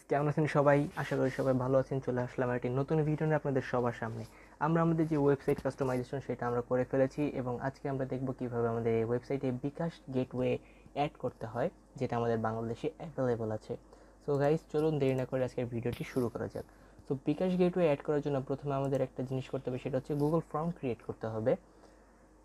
কেমন আছেন সবাই? আশা করি সবাই ভালো আছেন। চলে আসলাম একটি নতুন ভিডিও নিয়ে আপনাদের সবার সামনে। আমরা আমাদের যে ওয়েবসাইট কাস্টমাইজেশন সেটা আমরা করে ফেলেছি এবং আজকে আমরা দেখব কিভাবে আমাদের এই ওয়েবসাইটে বিকাশ গেটওয়ে অ্যাড করতে হয়, যেটা আমাদের বাংলাদেশে অ্যাভেলেবল আছে। সো গাইস, চলুন দেরি না করে আজকের ভিডিওটি শুরু করা যাক। সো বিকাশ গেটওয়ে অ্যাড করার জন্য প্রথমে আমাদের একটা জিনিস করতে হবে, সেটা হচ্ছে গুগল ফর্ম ক্রিয়েট করতে হবে।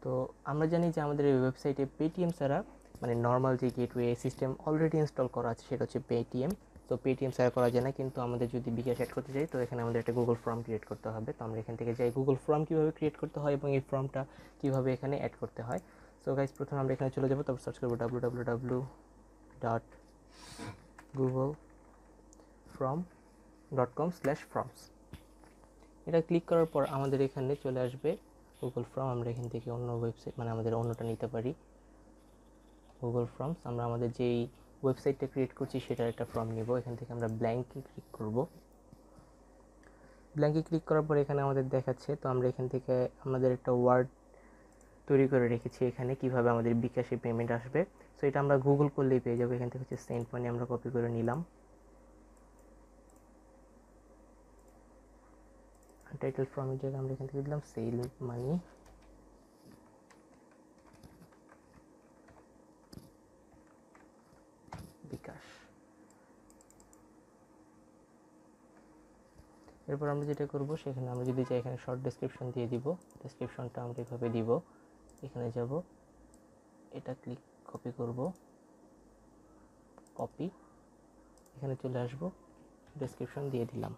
তো আমরা জানি যে আমাদের এই ওয়েবসাইটে পেটিএম ছাড়া মানে নর্মাল যে গেটওয়ে সিস্টেম অলরেডি ইনস্টল করা আছে সেটা হচ্ছে পেটিএম। তো পেটিএম ছাড়া করা যায় না, কিন্তু আমাদের যদি বিকাশ অ্যাড করতে চাই তো এখানে আমাদের একটা গুগল ফর্ম ক্রিয়েট করতে হবে। তো আমরা এখান থেকে যাই গুগল ফর্ম কীভাবে ক্রিয়েট করতে হয় এবং এই ফর্মটা কীভাবে এখানে অ্যাড করতে হয়। সো গাইজ, প্রথমে আমরা এখানে চলে যাবো, তারপর সার্চ করবো www.googleform.com/forms। এটা ক্লিক করার পর আমাদের এখানে চলে আসবে গুগল ফর্ম। আমরা এখান থেকে অন্য ওয়েবসাইট মানে আমাদের অন্যটা নিতে পারি, গুগল ফর্মস। আমরা আমাদের যেই ওয়েবসাইটটা ক্রিয়েট করছি সেটার একটা ফর্ম নিব। এখান থেকে আমরা ব্ল্যাঙ্কে ক্লিক করব। ব্ল্যাঙ্কে ক্লিক করার পর এখানে আমাদের দেখাচ্ছে, তো আমরা এখান থেকে আমাদের একটা ওয়ার্ড তৈরি করে রেখেছি এখানে কিভাবে আমাদের বিকাশে পেমেন্ট আসবে। সো এটা আমরা গুগল করলেই পেয়ে যাবো। এখান থেকে হচ্ছে সেন্ড মানি আমরা কপি করে নিলাম। টাইটেল ফর্মের জায়গায় আমরা এখান থেকে দিলাম সেল মানি। বিকাশ। এরপর আমরা যেটা করব, সেখানে আমরা যদি চাই এখানে শর্ট ডেসক্রিপশন দিয়ে দিব। ডেসক্রিপশনটা আমরা এভাবে দিব, এখানে যাব, এটা ক্লিক কপি করব, কপি, এখানে চলে আসব, ডেসক্রিপশন দিয়ে দিলাম।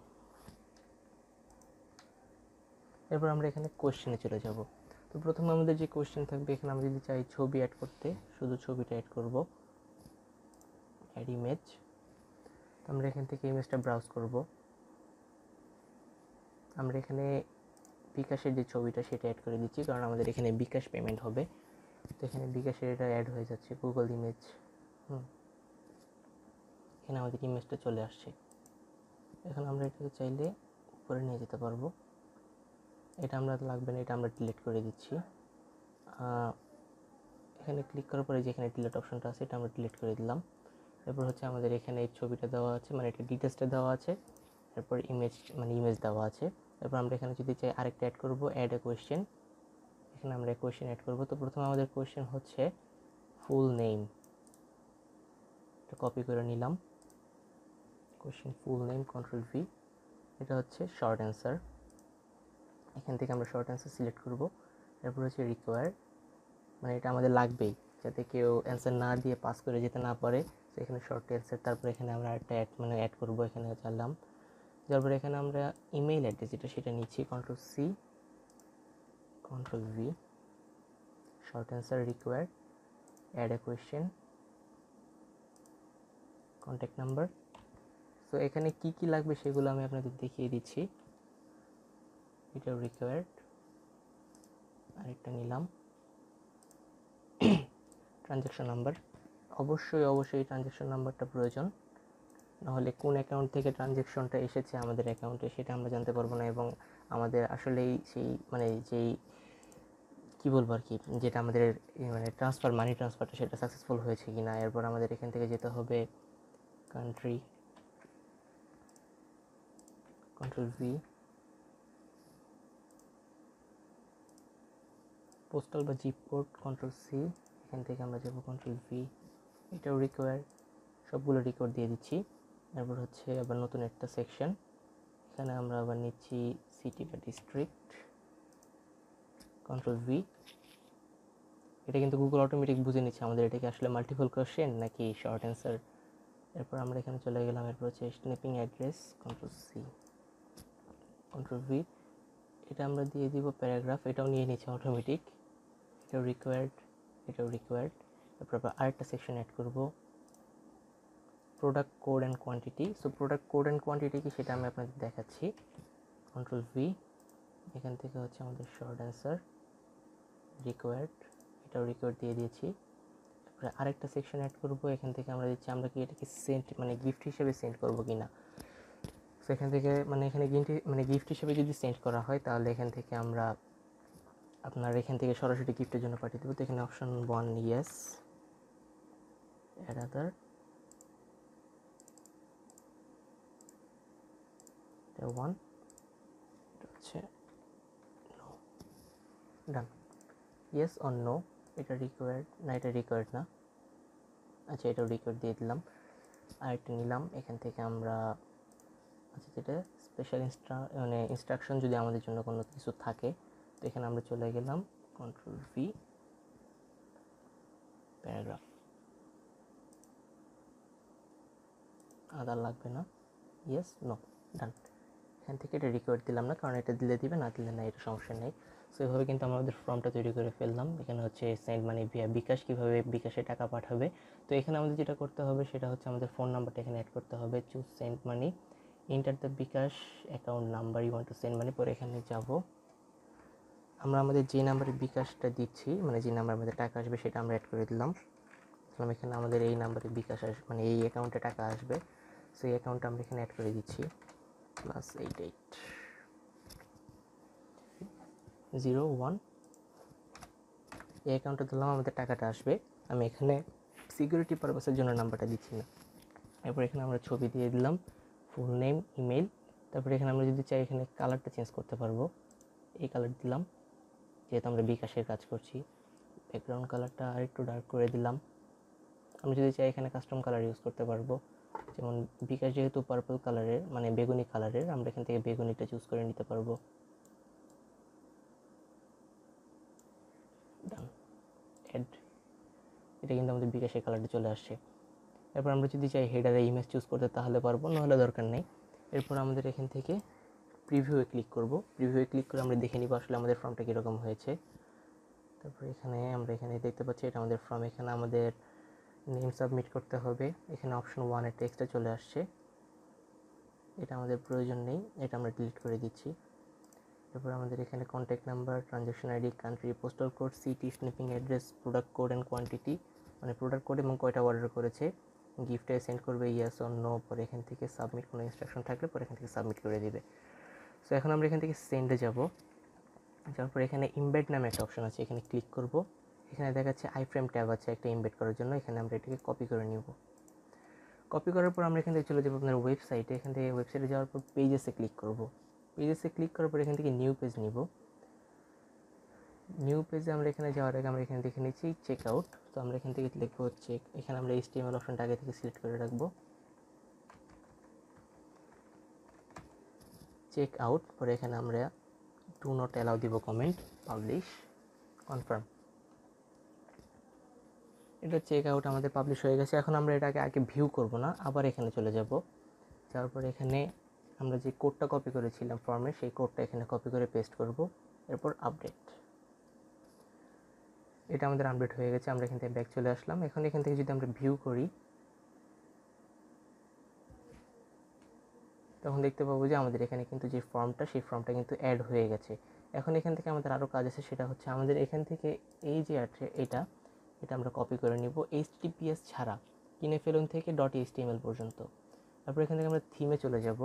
এরপর আমরা এখানে কোয়েশ্চেনে চলে যাব। তো প্রথমে আমাদের যে কোয়েশ্চেন থাকবে, এখানে আমরা যদি চাই ছবি অ্যাড করতে, শুধু ছবিটা অ্যাড করব, অ্যাড ইমেজ। তো আমরা এখান থেকে ইমেজটা ব্রাউজ করব। আমরা এখানে বিকাশের যে ছবিটা সেটা অ্যাড করে দিচ্ছি, কারণ আমাদের এখানে বিকাশ পেমেন্ট হবে। তো এখানে বিকাশের এটা অ্যাড হয়ে যাচ্ছে, গুগল ইমেজ। এখানে আমাদের ইমেজটা চলে আসছে। এখন আমরা এটাকে চাইলে উপরে নিয়ে যেতে পারবো। এটা আমরা লাগবে না, এটা আমরা ডিলিট করে দিচ্ছি। এখানে ক্লিক করার পরে যেখানে ডিলিট অপশনটা আছে এটা আমরা ডিলিট করে দিলাম। এরপর হচ্ছে আমাদের এখানে এই ছবিটা দেওয়া আছে, মানে এটা ডিটেলসটা দেওয়া আছে। এরপর ইমেজ দেওয়া আছে। এরপর আমরা এখানে যদি চাই আরেকটা অ্যাড করব, অ্যাড এ কোয়েশ্চেন। এখানে আমরা কোয়েশ্চেন অ্যাড করব। তো প্রথমে আমাদের কোয়েশ্চেন হচ্ছে ফুল নেম, এটা কপি করে নিলাম। Question full name, control V. এটা হচ্ছে শর্ট অ্যান্সার। এখান থেকে আমরা শর্ট অ্যান্সার সিলেক্ট করব। এরপর হচ্ছে রিকোয়ার, মানে এটা আমাদের লাগবেই যাতে কেউ অ্যান্সার না দিয়ে পাস করে যেতে না পারে। তো এখানে শর্ট অ্যান্সার। তারপর এখানে আমরা একটা অ্যাড করবো, এখানে চাইলাম। তারপরে এখানে আমরা ইমেইল অ্যাড্রেস যেটা সেটা নিচ্ছি, control C, control V, short answer, require, add a question, contact number. So এখানে কি কি লাগবে সেগুলো আমি আপনাদের দেখিয়ে দিচ্ছি। এটা রিকোয়ার্ড, আরেকটা নিলাম, ট্রানজ্যাকশন নাম্বার। অবশ্যই ট্রানজ্যাকশন নাম্বারটা প্রয়োজন, নাহলে কোন অ্যাকাউন্ট থেকে ট্রানজ্যাকশনটা এসেছে আমাদের অ্যাকাউন্টে সেটা আমরা জানতে পারবো না, এবং আমাদের আসলেই সেই মানে যেই কী বলবো আর কি, যেটা আমাদের মানে মানি ট্রান্সফারটা সেটা সাকসেসফুল হয়েছে কি না। এরপর আমাদের এখান থেকে যেতে হবে কান্ট্রি, কন্ট্রোল ভি, পোস্টাল বা জিপ কোড, কন্ট্রোল সি। এখান থেকে আমরা যাবো কন্ট্রোল ভি, এটাও রিকোয়ার, সবগুলো রিকোয়ার দিয়ে দিচ্ছি। এরপর হচ্ছে আবার নতুন একটা সেকশন, এখানে আমরা আবার নিচ্ছি সিটি বা ডিস্ট্রিক্ট, কন্ট্রোল ভি। এটা কিন্তু গুগল অটোমেটিক বুঝে নিচ্ছে আমাদের এটা কি আসলে মাল্টিপল কোয়েশ্চেন নাকি শর্ট অ্যান্সার। এরপর আমরা এখানে চলে গেলাম। এরপর হচ্ছে snapping address, control C, control V. এটা আমরা দিয়ে দিব প্যারাগ্রাফ, এটাও নিয়ে নিচ্ছে অটোমেটিক, এটাও রিকোয়ার্ড, এটাও রিকোয়ার্ড। তারপর আবার আরেকটা সেকশন অ্যাড করব, product code and quantity. So product code and quantity কি সেটা আমি আপনাদের দেখাচ্ছি, কন্ট্রোল ভি। এখান থেকে হচ্ছে আমাদের শর্ট অ্যান্সার, রিকোয়ার্ড, এটাও রিকোয়ার্ড দিয়ে দিয়েছি। তারপরে আরেকটা সেকশন অ্যাড করব, এখান থেকে আমরা দিচ্ছি আমরা কি এটাকে সেন্ড মানে গিফট হিসেবে সেন্ড করবো কি না। সো এখান থেকে মানে এখানে গিফট হিসেবে যদি সেন্ড করা হয় তাহলে এখান থেকে আমরা আপনার এখান থেকে সরাসরি গিফটের জন্য পাঠিয়ে দেবো। তো এখানে অপশন 1 ইয়েস, অ্যাড আদার, এটা 1, এটা হচ্ছে no. Done. Yes or no, এটা রিকোয়ার্ড না, এটা রিকোয়ার্ড না। আচ্ছা, এটাও রিকোয়ার্ড দিয়ে দিলাম। আরেকটা নিলাম এখান থেকে আমরা, আচ্ছা যেটা স্পেশাল ইনস্ট্রাকশন যদি আমাদের জন্য কোনো কিছু থাকে, তো এখানে আমরা চলে গেলাম কন্ট্রোল ভি, প্যারাগ্রাফ। আদার লাগবে না, ইয়েস নো, ডান। এখান থেকে এটা রিকোয়ার্ড দিলাম না, কারণ এটা দিলে না দিলে না, এটা সমস্যা নেই। সো এভাবে কিন্তু আমরা আমাদের ফর্মটা তৈরি করে ফেললাম। এখানে হচ্ছে সেন্ড মানি ভিয়া বিকাশ, কীভাবে বিকাশে টাকা পাঠাবে। তো এখানে আমাদের যেটা করতে হবে সেটা হচ্ছে আমাদের ফোন নাম্বারটা এখানে অ্যাড করতে হবে। Choose send money, enter the bKash account number you want to send money. পরে এখানে যাব, আমরা আমাদের যে নাম্বারে বিকাশটা দিচ্ছি, মানে যে নাম্বার আমাদের টাকা আসবে সেটা আমরা অ্যাড করে দিলাম। এখানে আমাদের এই নাম্বারে বিকাশ আসবে, মানে এই অ্যাকাউন্টে টাকা আসবে। সো এই অ্যাকাউন্টটা আমরা এখানে অ্যাড করে দিচ্ছি, +8801। এই অ্যাকাউন্টে দিলাম, আমাদের টাকাটা আসবে। আমি এখানে সিকিউরিটি পারপাসের জন্য নাম্বারটা দিচ্ছি না। এরপর এখানে আমরা ছবি দিয়ে দিলাম, ফুল নেম, ইমেল। তারপরে এখানে আমরা যদি চাই এখানে কালারটা চেঞ্জ করতে পারবো, এই কালার দিলাম, যেহেতু আমরা বিকাশের কাজ করছি। ব্যাকগ্রাউন্ড কালারটা আরেকটু ডার্ক করে দিলাম। আমরা যদি চাই এখানে কাস্টম কালার ইউজ করতে পারবো, যেমন বিকাশ যেহেতু পার্পল কালারের, মানে বেগুনি কালারের, আমরা এখান থেকে বেগুনিটা চুজ করে নিতে পারবো। ডান, অ্যাড। এটা কিন্তু আমাদের বিকাশের কালারটা চলে আসছে। এরপর আমরা যদি চাই হেডারে ইমেজ চুজ করতে তাহলে পারবো, নাহলে দরকার নেই। এরপর আমাদের এখান থেকে প্রিভিউয়ে ক্লিক করব। প্রিভিউয়ে ক্লিক করে আমরা দেখে নিব আসলে আমাদের ফর্মটা কীরকম হয়েছে। তারপর আমরা এখানে দেখতে পাচ্ছি এটা আমাদের ফর্ম। এখানে আমাদের নেম সাবমিট করতে হবে। এখানে অপশন 1-এর টেক্সটটা চলে আসছে, এটা আমাদের প্রয়োজন নেই, এটা আমরা ডিলিট করে দিচ্ছি। তারপর আমাদের এখানে contact number, transaction ID, country, postal code, city, snipping address, product code and quantity, মানে প্রোডাক্ট কোড এবং কয়টা অর্ডার করেছে, গিফটে সেন্ড করবে ইয়েস অর নো। পরে এখান থেকে সাবমিট, কোনো ইনস্ট্রাকশন থাকলে পরে এখান থেকে সাবমিট করে দিবে। সো এখন আমরা এখান থেকে সেন্ডে যাব। যাওয়ার পর এখানে ইমবেড নামে একটা অপশন আছে, এখানে ক্লিক করব। এখানে দেখাচ্ছে আইফ্রেম ট্যাব আছে একটা ইমবেড করার জন্য, এখানে আমরা এটাকে কপি করে নিব। কপি করার পর আমরা এখান থেকে চলে যাবো আপনার ওয়েবসাইটে। এখান থেকে ওয়েবসাইটে যাওয়ার পর পেজেসে ক্লিক করব। পেজেসে ক্লিক করার পর এখান থেকে নিউ পেজ নিব। নিউ পেজে আমরা এখানে যাওয়ার আগে আমরা এখানে দেখে নিচ্ছি চেক আউট। তো আমরা এখান থেকে লিখবো চেক, এখানে আমরা HTML অপশনটা আগে থেকে সিলেক্ট করে রাখবো, চেক আউট। পরে এখানে আমরা ডু নট অ্যালাউ দিব কমেন্ট, পাবলিশ, কনফার্ম। এটা চেক আউট আমাদের পাবলিশ হয়ে গেছে। এখন আমরা এটাকে আগে ভিউ করব না, আবার এখানে চলে যাব। যাওয়ার পর এখানে আমরা যে কোডটা কপি করেছিলাম ফর্মে, সেই কোডটা এখানে কপি করে পেস্ট করব। এরপর আপডেট, এটা আমাদের আপডেট হয়ে গেছে। আমরা এখান থেকে ব্যাক চলে আসলাম। এখন এখান থেকে যদি আমরা ভিউ করি, তখন দেখতে পাবো যে আমাদের এখানে কিন্তু যে ফর্মটা, সেই ফর্মটা কিন্তু অ্যাড হয়ে গেছে। এখন এখান থেকে আমাদের আরও কাজ আছে, সেটা হচ্ছে আমাদের এখান থেকে এই যে এটা আমরা কপি করে নিব, HTTPS ছাড়া কিনে ফেলুন থেকে .html পর্যন্ত। তারপর এখান থেকে আমরা থিমে চলে যাব।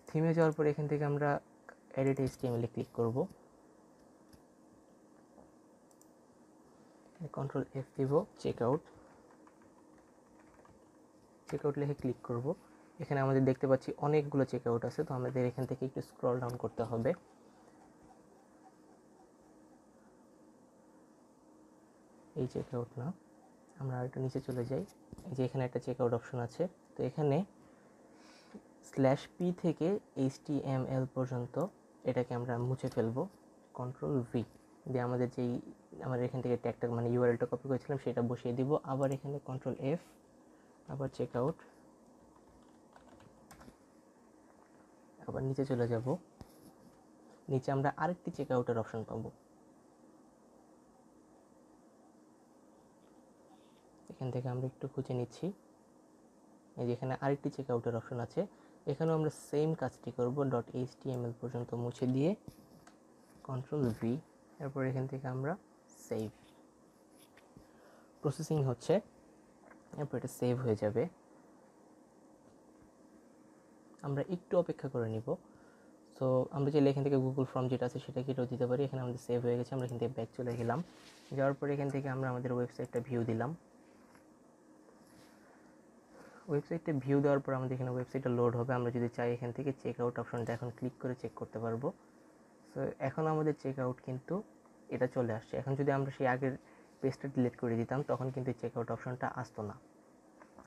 থিমে যাওয়ার পর এখান থেকে আমরা এডিট HTML-এ ক্লিক করব, কন্ট্রোল F দিব, চেক আউট লিখে ক্লিক করব। এখানে আমাদের দেখতে পাচ্ছি অনেকগুলো চেক আউট আছে, তো আমাদের এখান থেকে একটু স্ক্রল ডাউন করতে হবে। এই চেক আউট না, আমরা আরেকটু নিচে চলে যাই। এই যে এখানে একটা চেক আউট অপশন আছে, তো এখানে /p থেকে HTML পর্যন্ত এটাকে আমরা মুছে ফেলবো, কন্ট্রোল V দিয়ে আমাদের আমাদের এখান থেকে ট্যাগটা, মানে URL-টা কপি করেছিলাম সেটা বসিয়ে দিব। আবার এখানে কন্ট্রোল F, আবার চেক আউট, আবার নিচে চলে যাব। নিচে আমরা আরেকটি চেক আউটের অপশন পাবো, এখান থেকে আমরা একটু খুঁজে নিচ্ছি। এই যে এখানে আরেকটি চেক আউটের অপশন আছে, এখানেও আমরা সেম কাজটি করব, .html পর্যন্ত মুছে দিয়ে কন্ট্রোল V। এরপর এখান থেকে আমরা সেভ, প্রসেসিং হচ্ছে, এরপর এটা সেভ হয়ে যাবে। আমরা একটু অপেক্ষা করে নিব। সো আমরা চাইলে এখান থেকে গুগল ফর্ম যেটা আছে সেটা কেটেও দিতে পারি। এখানে আমাদের সেভ হয়ে গেছে, আমরা এখান থেকে ব্যাক চলে গেলাম। যাওয়ার পরে এখান থেকে আমরা আমাদের ওয়েবসাইটটা ভিউ দিলাম। ওয়েবসাইটটা ভিউ দেওয়ার পর আমাদের এখানে ওয়েবসাইটটা লোড হবে। আমরা যদি চাই এখান থেকে চেক আউট অপশনটা এখন ক্লিক করে চেক করতে পারবো। সো এখন আমাদের চেক আউট কিন্তু এটা চলে আসছে। এখন যদি আমরা সেই আগের পেজটা ডিলিট করে দিতাম তখন কিন্তু চেক আউট অপশনটা আসতো না।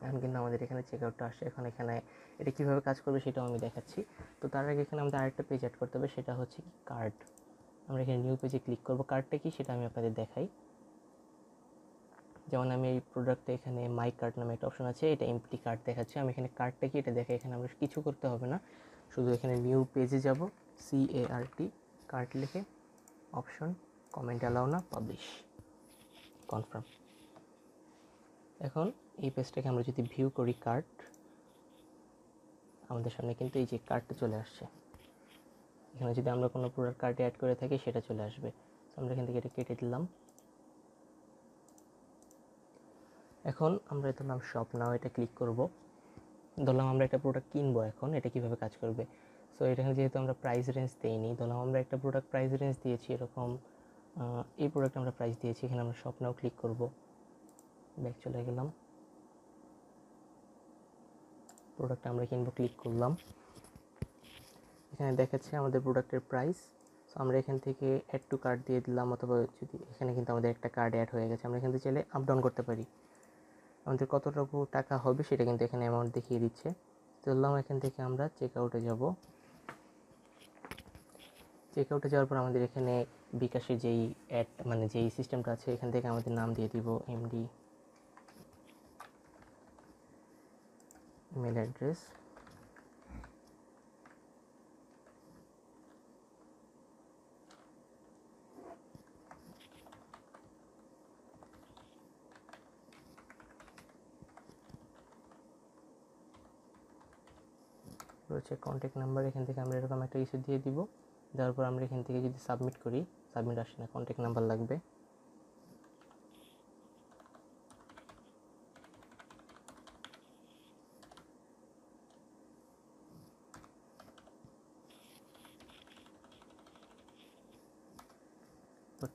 এখন কিন্তু আমাদের এখানে চেক আউটটা আসছে। এখন এখানে এটা কীভাবে কাজ করবে সেটাও আমি দেখাচ্ছি। তো তার আগে এখানে আমাদের আরেকটা পেজ অ্যাড করতে হবে, সেটা হচ্ছে কি কার্ড। আমরা এখানে নিউ পেজে ক্লিক করবো। কার্ডটা কি সেটা আমি আপনাদের দেখাই। যেমন আমি এই প্রোডাক্টে এখানে মাই কার্ড নামে একটা অপশন আছে, এটা এমপ্টি কার্ড দেখাচ্ছে। আমি এখানে কার্ডটা কি এটা দেখে এখানে আমরা কিছু করতে হবে না, শুধু এখানে নিউ পেজে যাব, CART কার্ড লিখে অপশন কমেন্ট অ্যালাউ না পাবলিশ কনফার্ম। এখন এই পেজটাকে আমরা যদি ভিউ করি কার্ড, আমাদের সামনে কিন্তু এই যে কার্ডটা চলে আসছে। এখানে যদি আমরা কোনো প্রোডাক্ট কার্টে অ্যাড করে থাকি সেটা চলে আসবে। আমরা এখান থেকে এটা কেটে দিলাম। এখন আমরা ধরলাম শপ নাও, এটা ক্লিক করব। ধরলাম আমরা একটা প্রোডাক্ট কিনবো। এখন এটা কিভাবে কাজ করবে, সো এখানে যেহেতু আমরা প্রাইস রেঞ্জ দেইনি, ধরলাম আমরা একটা প্রোডাক্ট প্রাইস রেঞ্জ দিয়েছি এরকম, এই প্রোডাক্ট আমরা প্রাইস দিয়েছি। এখানে আমরা শপ নাও ক্লিক করব, ব্যাক চলে গেলাম, প্রোডাক্ট আমরা কিনবো ক্লিক করলাম। এখানে দেখাচ্ছে আমাদের প্রোডাক্টের প্রাইস। সো আমরা এখান থেকে অ্যাড টু কার্ট দিয়ে দিলাম, অথবা যদি এখানে কিন্তু আমাদের একটা কার্ড অ্যাড হয়ে গেছে, আমরা এখান থেকে চাইলে আপ ডাউন করতে পারি। আমাদের কতটুকু টাকা হবে সেটা কিন্তু এখানে অ্যামাউন্ট দেখিয়ে দিচ্ছে। ধরলাম এখান থেকে আমরা চেক আউটে যাব। চেক আউটে যাওয়ার পর আমাদের এখানে বিকাশে যেই অ্যাড মানে যেই সিস্টেমটা আছে, এখান থেকে আমাদের নাম দিয়ে দিব MD, ইমেল অ্যাড্রেস, রয়েছে কন্ট্যাক্ট নাম্বার। এখান থেকে আমরা এরকম একটা কিছু দিয়ে দিব। দেওয়ার পর আমরা এখান থেকে যদি সাবমিট করি, সাবমিট আসে না, কন্ট্যাক্ট নাম্বার লাগবে।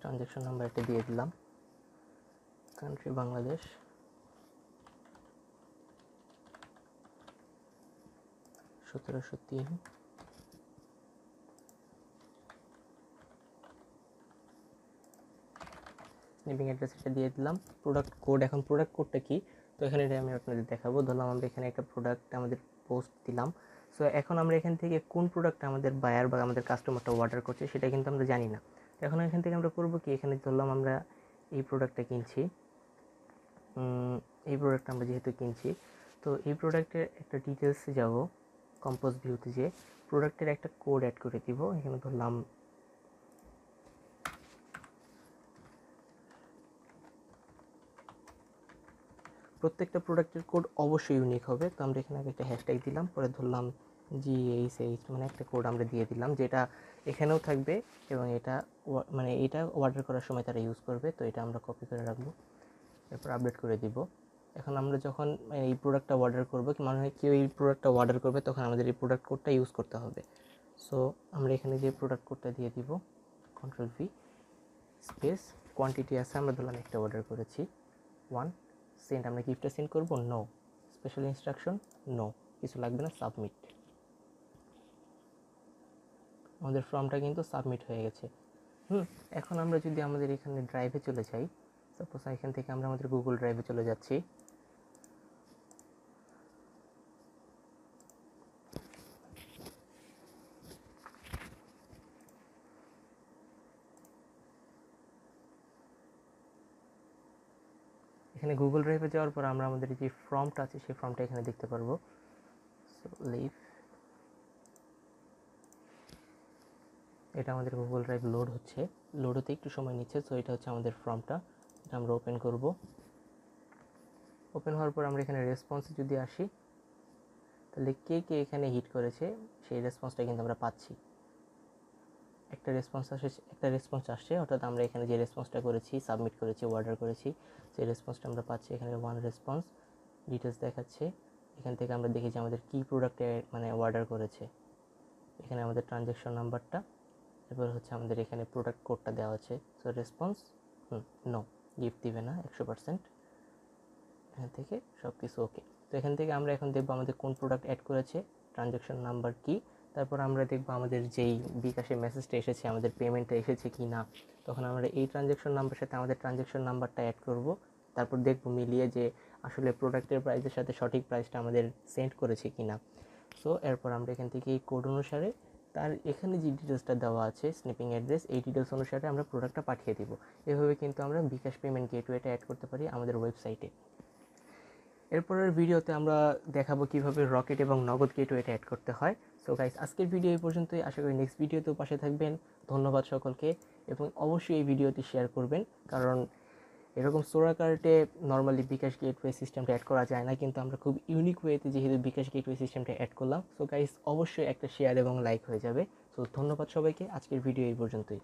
ট্রানজ্যাকশন নাম্বার এটা দিয়ে দিলাম, কান্ট্রি বাংলাদেশ, $1703। স্নিপিং অ্যাড্রেস এটা দিয়ে দিলাম। প্রোডাক্ট কোড, এখন প্রোডাক্ট কোডটা কি, তো এখানে এটা আমি আপনাদের দেখাবো। ধরলাম আমরা এখানে একটা প্রোডাক্ট আমাদের পোস্ট দিলাম। সো এখন আমরা এখান থেকে কোন প্রোডাক্টটা আমাদের বায়ার বা আমাদের কাস্টমারটা অর্ডার করছে সেটা কিন্তু আমরা জানি না। এখন এখান থেকে আমরা করবো কি, এখানে ধরলাম আমরা এই প্রোডাক্টটা কিনছি, এই প্রোডাক্টটা আমরা যেহেতু কিনছি, তো এই প্রোডাক্টের একটা ডিটেলসে যাব, কম্পোজ ভিউতে যে প্রোডাক্টের একটা কোড অ্যাড করে দিব। এখানে ধরলাম প্রত্যেকটা প্রোডাক্টের কোড অবশ্যই ইউনিক হবে। তো আমরা এখানে একটা হ্যাশট্যাগ দিলাম, পরে ধরলাম GHH মানে একটা কোড আমরা দিয়ে দিলাম, যেটা এখানেও থাকবে এবং এটা মানে এটা অর্ডার করার সময় তারা ইউজ করবে। তো এটা আমরা কপি করে রাখবো, এরপর আপডেট করে দিব। এখন আমরা যখন এই প্রোডাক্টটা অর্ডার করবো, কি মানে কেউ এই প্রোডাক্টটা অর্ডার করবে, তখন আমাদের এই প্রোডাক্ট কোডটা ইউজ করতে হবে। সো আমরা এখানে যে প্রোডাক্ট কোডটা দিয়ে দিব, Ctrl+V স্পেস কোয়ান্টিটি আছে, আমরা ধরলাম একটা অর্ডার করেছি 1, সেন্ড, আমরা গিফটটা সেন্ড করবো, নো, স্পেশাল ইনস্ট্রাকশন নো, কিছু লাগবে না, সাবমিট। আমাদের ফর্মটা কিন্তু সাবমিট হয়ে গেছে। এখন আমরা যদি আমাদের এখানে ড্রাইভে চলে যাই, সাপোজ এখান থেকে আমরা আমাদের গুগল ড্রাইভে চলে যাচ্ছি। এখানে গুগল ড্রাইভে যাওয়ার পর আমরা আমাদের যে ফর্মটা আছে সেই ফর্মটা এখানে দেখতে পারবো। সো লিভ, এটা আমাদের গুগল ড্রাইভ লোড হচ্ছে, লোড হতে একটু সময় নিচ্ছে। সো এটা হচ্ছে আমাদের ফর্মটা, এটা আমরা ওপেন করব। ওপেন হওয়ার পর আমরা এখানে রেসপন্সে যদি আসি, তাহলে কে কে এখানে হিট করেছে সেই রেসপন্সটা কিন্তু আমরা পাচ্ছি। একটা রেসপন্স আসছে, অর্থাৎ আমরা এখানে যে রেসপন্সটা করেছি, সাবমিট করেছি, অর্ডার করেছি, সেই রেসপন্সটা আমরা পাচ্ছি। এখানে 1 রেসপন্স ডিটেলস দেখাচ্ছে। এখান থেকে আমরা দেখি যে আমাদের কী প্রোডাক্টে মানে অর্ডার করেছে। এখানে আমাদের ট্রানজ্যাকশন নাম্বারটা, এরপর হচ্ছে আমাদের এখানে প্রোডাক্ট কোডটা দেওয়া আছে। সো রেসপন্স নো, গিফট দিবে না 100%। এখান থেকে সব কিছু ওকে। তো এখান থেকে আমরা এখন দেখবো আমাদের কোন প্রোডাক্ট অ্যাড করেছে, ট্রানজ্যাকশন নাম্বার কি, তারপর আমরা দেখবো আমাদের যেই বিকাশে মেসেজটা এসেছে আমাদের পেমেন্টটা এসেছে কি না। তখন আমরা এই ট্রানজ্যাকশন নাম্বারের সাথে আমাদের ট্রানজ্যাকশন নাম্বারটা অ্যাড করব, তারপর দেখবো মিলিয়ে যে আসলে প্রোডাক্টের প্রাইসের সাথে সঠিক প্রাইসটা আমাদের সেন্ড করেছে কি না। সো এরপর আমরা এখান থেকে এই কোড অনুসারে তার এখানে যে ডিটেলসটা দেওয়া আছে স্নিপিং অ্যাড্রেস, এই ডিটেলস অনুসারে আমরা প্রোডাক্টটা পাঠিয়ে দিব। এভাবে কিন্তু আমরা বিকাশ পেমেন্ট গেটওয়েটা অ্যাড করতে পারি আমাদের ওয়েবসাইটে। এরপরের ভিডিওতে আমরা দেখাবো কিভাবে রকেট এবং নগদ গেটওয়েটা অ্যাড করতে হয়। সো গাইস, আজকের ভিডিও এই পর্যন্তই। আশা করি নেক্সট ভিডিওতেও পাশে থাকবেন। ধন্যবাদ সকলকে, এবং অবশ্যই এই ভিডিওটি শেয়ার করবেন, কারণ এরকম সোরা কার্টে নর্মালি বিকাশ গেটওয়ে সিস্টেমটা অ্যাড করা যায় না, কিন্তু আমরা খুব ইউনিক ওয়েতে যেহেতু বিকাশ গেটওয়ে সিস্টেমটা অ্যাড করলাম। সো গাইস, অবশ্যই একটা শেয়ার এবং লাইক হয়ে যাবে। সো ধন্যবাদ সবাইকে, আজকের ভিডিও এই পর্যন্তই।